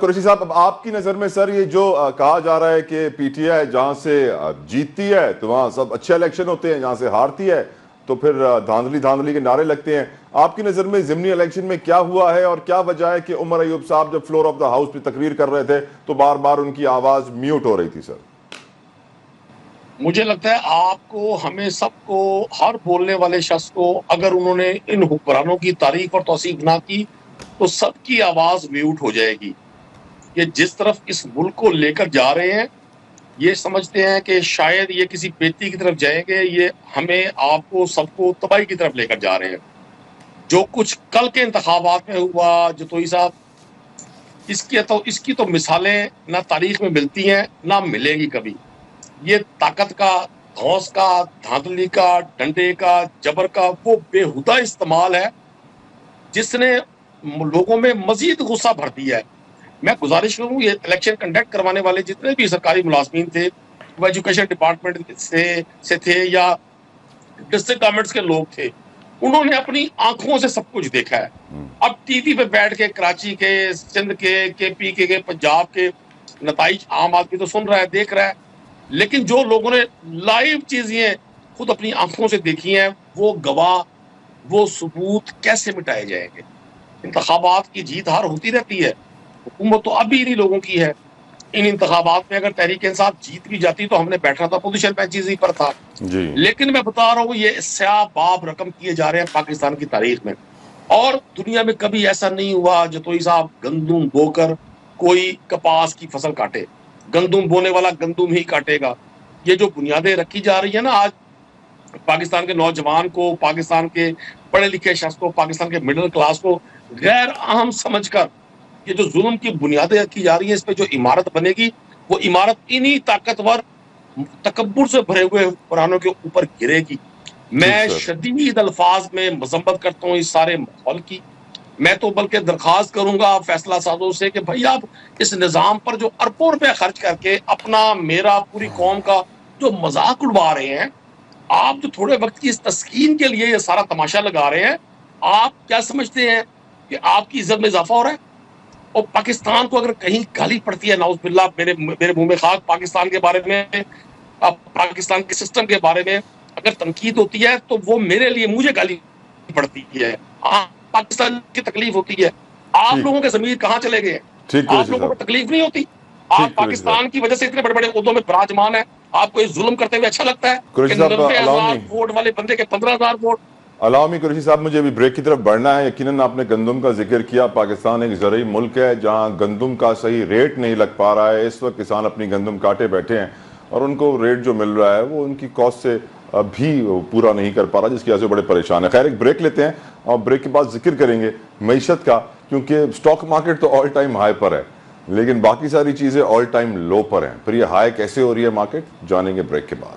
कुरैशी साहब, अब आपकी नजर में सर ये जो कहा जा रहा है कि पीटीआई जहां से जीतती है तो वहां सब अच्छे इलेक्शन होते हैं, जहां से हारती है तो फिर धांधली धांधली के नारे लगते हैं। आपकी नजर में ज़िमनी इलेक्शन में क्या हुआ है और क्या वजह है कि उमर अयूब साहब जब फ्लोर ऑफ द हाउस पे तकरीर कर रहे थे तो बार बार उनकी आवाज म्यूट हो रही थी? सर मुझे लगता है आपको, हमें सबको, हर बोलने वाले शख्स को अगर उन्होंने इन हुक्मरानों की तारीफ और तौसीफ ना की तो सबकी आवाज म्यूट हो जाएगी। ये जिस तरफ इस मुल्क को लेकर जा रहे हैं, ये समझते हैं कि शायद ये किसी बेटी की तरफ जाएंगे, ये हमें आपको सबको तबाही की तरफ लेकर जा रहे हैं। जो कुछ कल के इंतखाबात में हुआ जतोई साहब, इसकी तो मिसालें ना तारीख में मिलती हैं ना मिलेगी कभी। ये ताकत का, धौंस का, धांधली का, डंडे का, जबर का वो बेहुदा इस्तेमाल है जिसने लोगों में मजीद गुस्सा भर दिया है। मैं गुजारिश करूँ, ये इलेक्शन कंडक्ट करवाने वाले जितने भी सरकारी मुलाजमीन थे, वो एजुकेशन डिपार्टमेंट से थे या डिस्ट्रिक्ट गवर्नमेंट्स के लोग थे, उन्होंने अपनी आंखों से सब कुछ देखा है। अब टीवी पे बैठ के कराची के, सिंध के, केपी के, पंजाब के नताइज आम आदमी तो सुन रहा है, देख रहा है, लेकिन जो लोगों ने लाइव चीजें खुद अपनी आंखों से देखी हैं, वो गवाह, वो सबूत कैसे मिटाए जाएंगे? इंतखाबात की जीत हार होती रहती है, हुकूमत तो अभी इन्हीं लोगों की है। इन इंतखाबात में अगर तहरीक इंसाफ जीत भी जाती तो हमने बैठना था पोजीशन बेंचेस ही पर था जी। लेकिन मैं बता रहा हूँ, ये स्याह बाब रकम किए जा रहे हैं पाकिस्तान की तारीख में, और दुनिया में कभी ऐसा नहीं हुआ जतोई साहब गंदुम बोकर कोई कपास की फसल काटे। गंदुम बोने वाला गंदुम ही काटेगा। ये जो बुनियादें रखी जा रही है ना आज पाकिस्तान के नौजवान को, पाकिस्तान के पढ़े लिखे शख्स को, पाकिस्तान के मिडिल क्लास को गैर अहम समझकर ये जो जुल्म की बुनियादें रखी जा रही है, इस पे जो इमारत बनेगी वो इमारत इन्हीं ताकतवर तकब्बुर से भरे हुए हुक्मरानों के ऊपर गिरेगी। मैं शदीद अल्फाज में मजम्मत करता हूँ इस सारे माहौल की। मैं तो बल्कि दरखास्त करूंगा फैसला साजों से कि भाई आप इस निज़ाम पर जो अरबों रुपया खर्च करके अपना, मेरा, पूरी कौम का जो मजाक उड़वा रहे हैं, आप जो थोड़े वक्त की इस तस्कीन के लिए ये सारा तमाशा लगा रहे हैं, आप क्या समझते हैं कि आपकी इज्जत में इजाफा हो रहा है? और पाकिस्तान को अगर कहीं गाली पड़ती है, नाउज़ुबिल्लाह, मेरे मुंह में खाक, पाकिस्तान के बारे में, पाकिस्तान के सिस्टम के बारे में अगर तनकीद होती है तो वो मेरे लिए, मुझे गाली पड़ती है, पाकिस्तान की तकलीफ होती है। आप लोगों के ज़मीर कहाँ चले गए? आप लोगों को तकलीफ नहीं होती? आप पाकिस्तान की वजह से इतने बड़े बड़े ओहदों में विराजमान है, आपको इस जुल्म करते हुए अच्छा लगता है कि 90,000 वोट वाले बंदे के 15,000 वोट? अलामी कुरैशी साहब, मुझे अभी ब्रेक की तरफ बढ़ना है। यकीनन आपने गंदुम का जिक्र किया। पाकिस्तान एक ज़रई मुल्क है जहां गंदुम का सही रेट नहीं लग पा रहा है। इस वक्त किसान अपनी गंदुम काटे बैठे हैं और उनको रेट जो मिल रहा है वो उनकी कॉस्ट से भी पूरा नहीं कर पा रहा, जिसकी वजह से बड़े परेशान है। खैर, एक ब्रेक लेते हैं और ब्रेक के बाद जिक्र करेंगे मईशत का, क्योंकि स्टॉक मार्केट तो ऑल टाइम हाई पर है लेकिन बाकी सारी चीज़ें ऑल टाइम लो पर हैं। फिर ये हाई कैसे हो रही है मार्केट, जानेंगे ब्रेक के बाद।